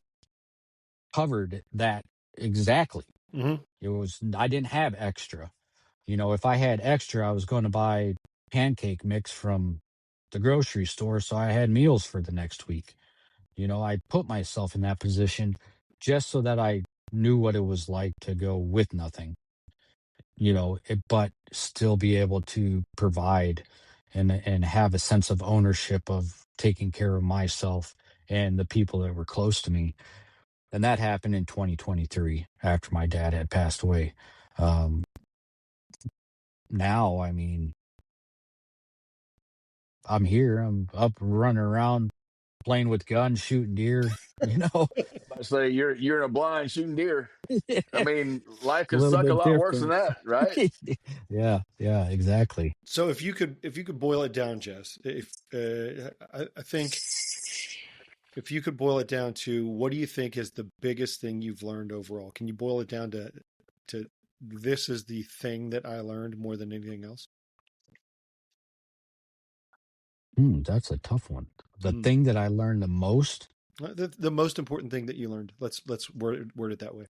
covered that exactly. Mm-hmm. I didn't have extra. If I had extra, I was going to buy pancake mix from the grocery store, so I had meals for the next week. I put myself in that position just so that I knew what it was like to go with nothing, but still be able to provide. and have a sense of ownership of taking care of myself and the people that were close to me. And that happened in 2023 after my dad had passed away. Um, Now, I mean, I'm here. I'm up running around, playing with guns, shooting deer. You know, I say you're in a blind shooting deer. I a mean, life could little suck a bit lot worse than different. that, right? Yeah, yeah, exactly. So if you could boil it down, Jess, if I think if you could boil it down to what do you think is the biggest thing you've learned overall? Can you boil it down to this is the thing that I learned more than anything else? That's a tough one. The Mm. thing that I learned the most, The most important thing that you learned. Let's word it that way.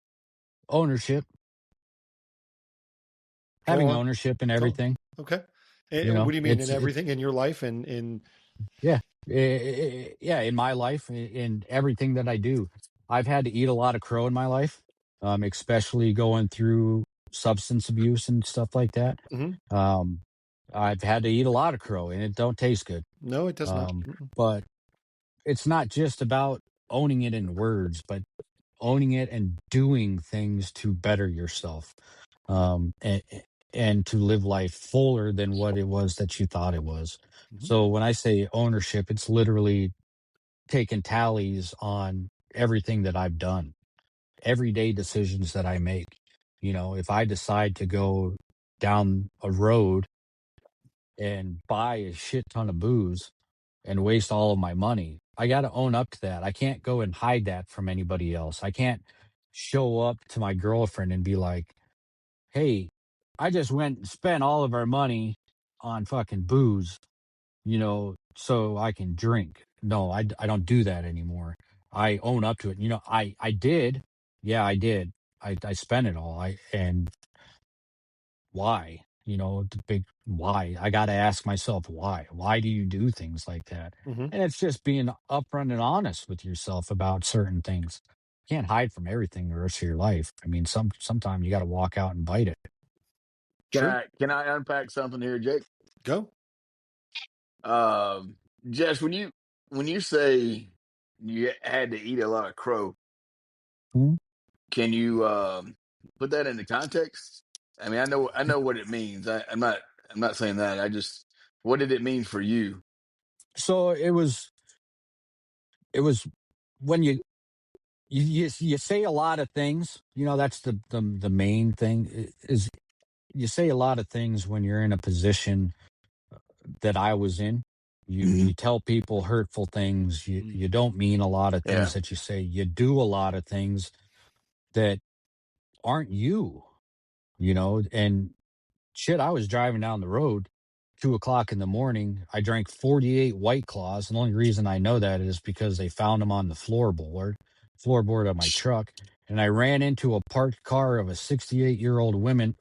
ownership, Go having on. ownership in Go. everything. Okay. You And what know, do you mean in everything in your life and in yeah, yeah, in my life, in everything that I do. I've had to eat a lot of crow in my life, especially going through substance abuse and stuff like that. Mhm. Um, I've had to eat a lot of crow, and it don't taste good. No, it does not. Um, but it's not just about owning it in words, but owning it and doing things to better yourself, um, and, and to live life fuller than what it was that you thought it was. Mhm. So when I say ownership, it's literally taking tallies on everything that I've done, everyday decisions that I make. You know, if I decide to go down a road and buy a shit ton of booze and waste all of my money, I got to own up to that. I can't go and hide that from anybody else. I can't show up to my girlfriend and be like, hey, I just went and spent all of our money on fucking booze, so I can drink. No, I don't do that anymore. I own up to it. I did. Yeah, I did. I spent it all. And why? The big why. I got to ask myself why. Why do you do things like that? Mhm. And it's just being upfront and honest with yourself about certain things. You can't hide from everything the rest of your life. I mean, sometimes you got to walk out and bite it. Can Sure. I unpack something here, Jake? Go. Um, Jess, when you say you had to eat a lot of crow, Mhm. can you put that into context? I mean, I know what it means. I'm not saying that. I just what did it mean for you? So it was when you say a lot of things. That's the main thing is you say a lot of things when you're in a position that I was in. You Hmm. tell people hurtful things. You Mm. you don't mean a lot of things Yeah. that you say. You do a lot of things that aren't you. And shit, I was driving down the road 2 o'clock in the morning. I drank 48 White Claws. And the only reason I know that is because they found them on the floorboard of my truck. And I ran into a parked car of a 68-year-old woman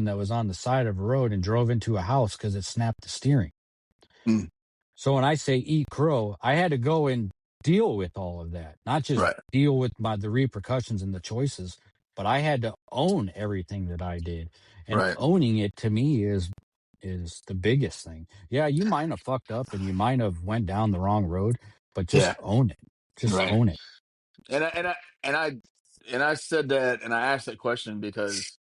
that was on the side of the road and drove into a house because it snapped the steering. Mm, So when I say eat crow, I had to go and deal with all of that, not just right. deal with the repercussions and the choices, but I had to own everything that I did. And Right. owning it to me is the biggest thing. Yeah, you might have fucked up and you might have went down the wrong road, but just Yeah. own it. Just Right. own it. And I said that and I asked that question because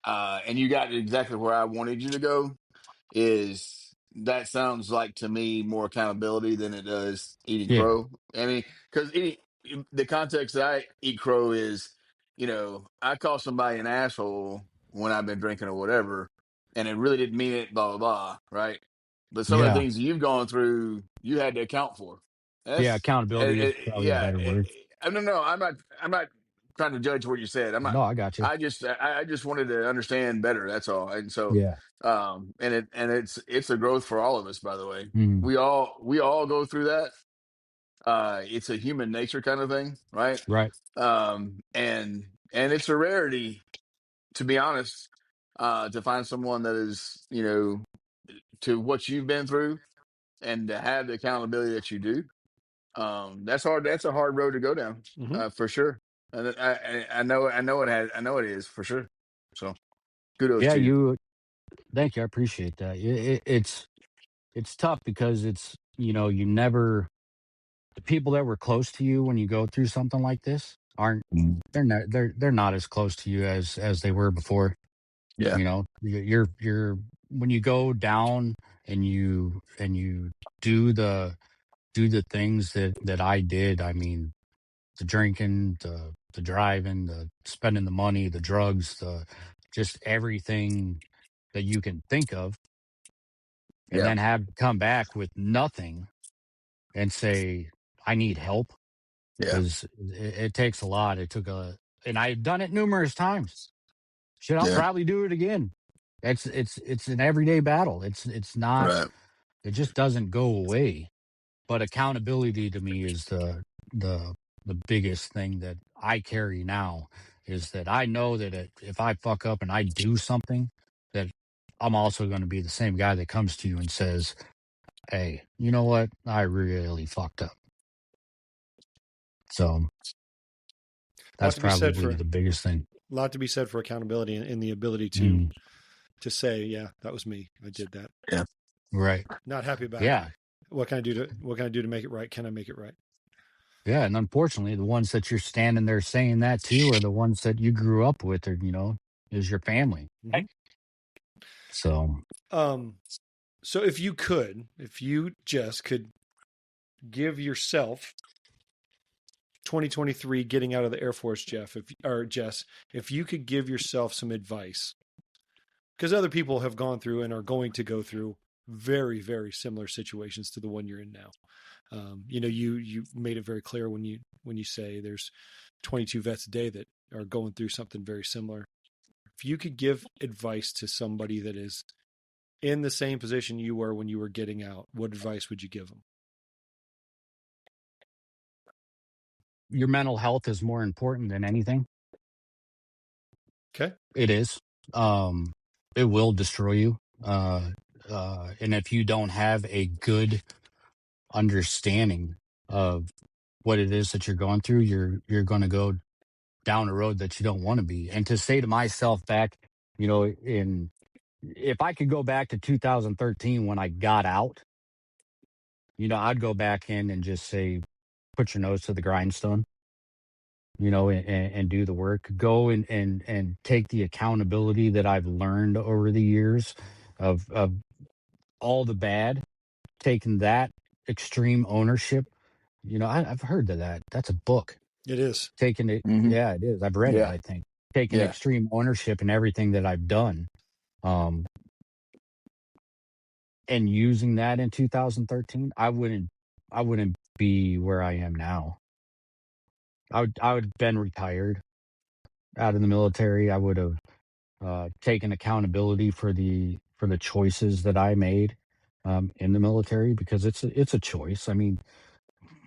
and you got exactly where I wanted you to go is that sounds like to me more accountability than it does eating Yeah. crow. I mean, because eating the context that I eat crow is, I call somebody an asshole when I've been drinking or whatever, and it really didn't mean it, blah blah blah, right? But some of the Yeah. things you've gone through, you had to account for. Yeah. That's Accountability is probably a yeah. better word. I don't know. I'm not trying to judge what you said. I'm not. No, I got you. I just wanted to understand better. That's all. And so Yeah. it's a growth for all of us, by the way. Mm, We all go through that. It's a human nature kind of thing, right? right. And it's a rarity, to be honest, to find someone that is, to what you've been through and to have the accountability that you do. That's hard. That's a hard road to go down, Mhm. for sure. And I know it is for sure. So kudos Yeah. to you. Thank you. I appreciate that. It's it's tough because it's, you never, the people that were close to you when you go through something like this aren't, Mm. they're not as close to you as they were before. Yeah. You're when you go down and you do the things that I did. I mean, the drinking, the driving, the spending the money, the drugs, the just everything that you can think of, and Yeah. then have to come back with nothing and say, I need help, Yeah. because it takes a lot. And I've done it numerous times. Shit, I'll Yeah. probably do it again. It's an everyday battle. It's not, Right. it just doesn't go away. But accountability to me is the the biggest thing that I carry now, is that I know that if I fuck up and I do something, that I'm also going to be the same guy that comes to you and says, hey, you know what? I really fucked up. So A lot that's to be said probably for the biggest thing. accountability and the ability Mm, to say, yeah, that was me. I did that. Yeah. right. Not happy about it. Yeah. What can I do to make it right? Can I make it right? Yeah. And unfortunately, the ones that you're standing there saying that to are the ones that you grew up with, or, is your family. Mm-hmm. So So if you just could give yourself 2023 getting out of the Air Force, Jess, if you could give yourself some advice, because other people have gone through and are going to go through very, very similar situations to the one you're in now. You made it very clear when you say there's 22 vets a day that are going through something very similar. If you could give advice to somebody that is in the same position you were when you were getting out, what advice would you give them? your mental health is more important than anything. Okay. It is. Um, it will destroy you. And if you don't have a good understanding of what it is that you're going through, you're going to go down a road that you don't want to be. And to say to myself back, in if I could go back to 2013 when I got out, I'd go back in and just say, put your nose to the grindstone, and do the work. Go and take the accountability that I've learned over the years of all the bad, taking that extreme ownership. I've heard of that. That's a book. It is. Taking it, Mm-hmm. yeah, it is. I've read it, Yeah. I think. Taking Yeah. extreme ownership in everything that I've done. Um, and using that in 2013, I wouldn't be where I am now. I would have been retired out of the military. I would have taken accountability for the choices that I made in the military, because it's a choice. I mean,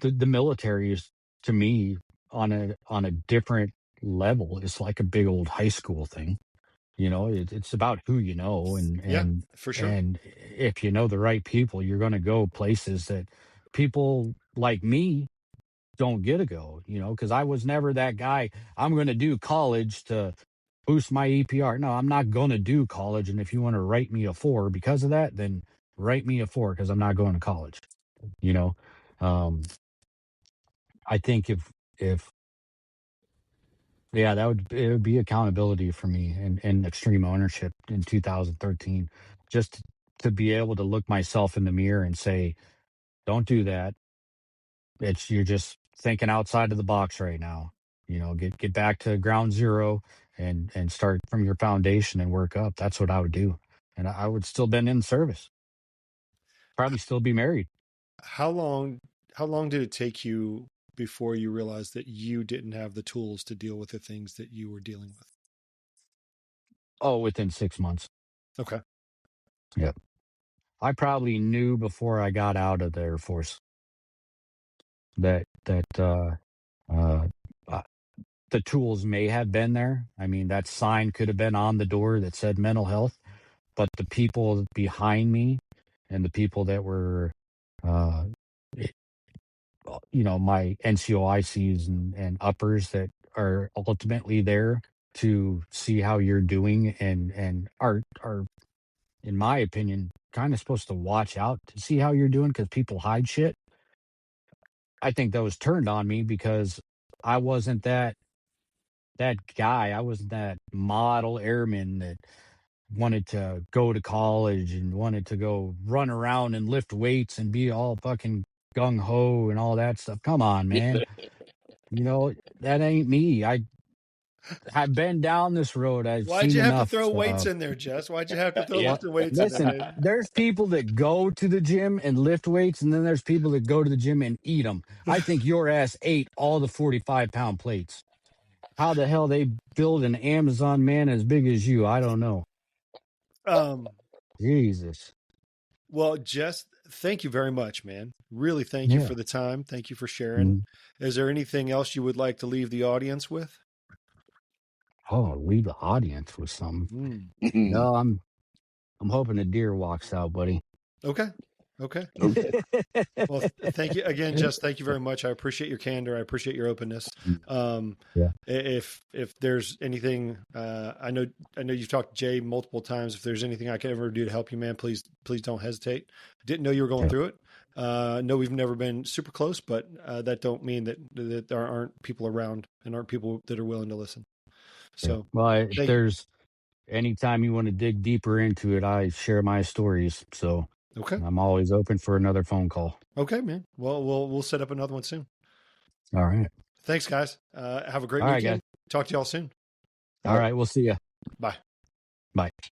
the military is, to me, on a different level. It's like a big old high school thing. It's about who you know, and Yeah, and for sure. and if you know the right people, you're going to go places that people like me don't get to go. Because I was never that guy. I'm going to do college to boost my EPR. No, I'm not going to do college. And if you want to write me a 4 because of that, then write me a 4, because I'm not going to college. You know, um, I think if yeah, it would be accountability for me, and extreme ownership in 2013, just to be able to look myself in the mirror and say, don't do that. You're just thinking outside of the box right now. Get back to ground zero, and start from your foundation and work up. That's what I would do. And I would still been in service. Probably still be married. How long did it take you before you realized that you didn't have the tools to deal with the things that you were dealing with? Oh, within 6 months. Okay. Yep. I probably knew before I got out of the Air Force that uh, uh, the tools may have been there. I mean, that sign could have been on the door that said mental health, but the people behind me, and the people that were, uh, it- my NCOICs and uppers that are ultimately there to see how you're doing, and are, in my opinion, kind of supposed to watch out to see how you're doing because people hide shit. I think that was turned on me because I wasn't that guy. I wasn't that model airman that wanted to go to college and wanted to go run around and lift weights and be all fucking gung ho and all that stuff. Come on, man. You know, that ain't me. I've been down this road. I've Why'd seen you have to enough. throw weights in there, Jess? Why'd you have to throw Yeah. the weights in Listen, there? there's people that go to the gym and lift weights, and then there's people that go to the gym and eat them. I think your ass ate all the 45-pound plates. How the hell they build an Amazon man as big as you? I don't know. Jesus. Well, Jess, thank you very much, man. Really, thank you Yeah. for the time. Thank you for sharing. Mhm. Is there anything else you would like to leave the audience with? Oh, leave the audience with something. No, I'm hoping a deer walks out, buddy. Okay. Okay. Okay. Well, thank you again, Jess. Thank you very much. I appreciate your candor. I appreciate your openness. Yeah. If there's anything, I know you've talked to Jay multiple times. If there's anything I can ever do to help you, man, please don't hesitate. Didn't know you were going through it. No, we've never been super close, but that don't mean that there aren't people around and aren't people that are willing to listen. So, well, if there's anytime you want to dig deeper into it, I share my stories. So okay, I'm always open for another phone call. okay, man. Well, we'll set up another one soon. All right. Thanks, guys. Have a great All right, weekend. guys. Talk to y'all soon. All right. We'll see you. Bye. Bye.